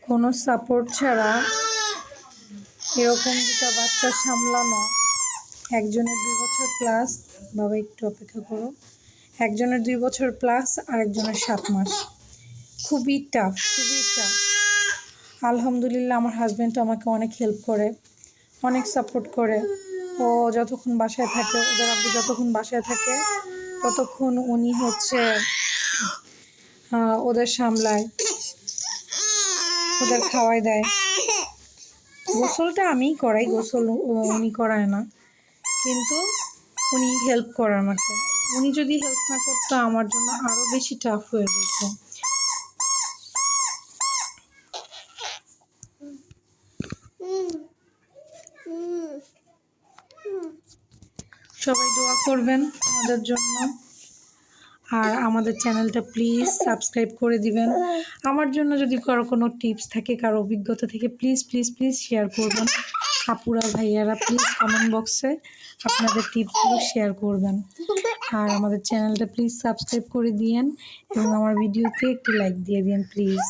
কোনো সাপোর্ট ছাড়া এরকম দুটা বাচ্চা সামলানো, একজনের 2 বছর প্লাস, বাবা একটু অপেক্ষা করো, একজনের 2 বছর প্লাস আর একজনের 7 মাস। খুবই টাফ। আলহামদুলিল্লাহ আমার হাজব্যান্ড আমাকে অনেক হেল্প করে, অনেক সাপোর্ট করে। ও যতক্ষণ বাসায় থাকে, ওদের আব্বু যতক্ষণ বাসায় থাকে ততক্ষণ উনি ওদের সামলায়, ওদের খাওয়াই দেয়। গোসলটা আমিই করাই, গোসল উনি করায় না, কিন্তু উনি হেল্প করে আমাকে। উনি যদি হেল্প না করতো আমার জন্য আরো বেশি টাফ হয়ে যেত। সবাই দোয়া করবেন আমাদের জন্য, আর আমাদের চ্যানেলটা প্লিজ সাবস্ক্রাইব করে দিবেন। আমার জন্য যদি কারো কোনো টিপস থাকে, কারো অভিজ্ঞতা থেকে, প্লিজ প্লিজ প্লিজ শেয়ার করবেন। আপুরা ভাইয়ারা প্লিজ কমেন্ট বক্সে আপনাদের টিপসগুলো শেয়ার করবেন। আর আমাদের চ্যানেলটা প্লিজ সাবস্ক্রাইব করে দিয়েন এবং আমার ভিডিওতে একটি লাইক দিয়ে দিন প্লিজ।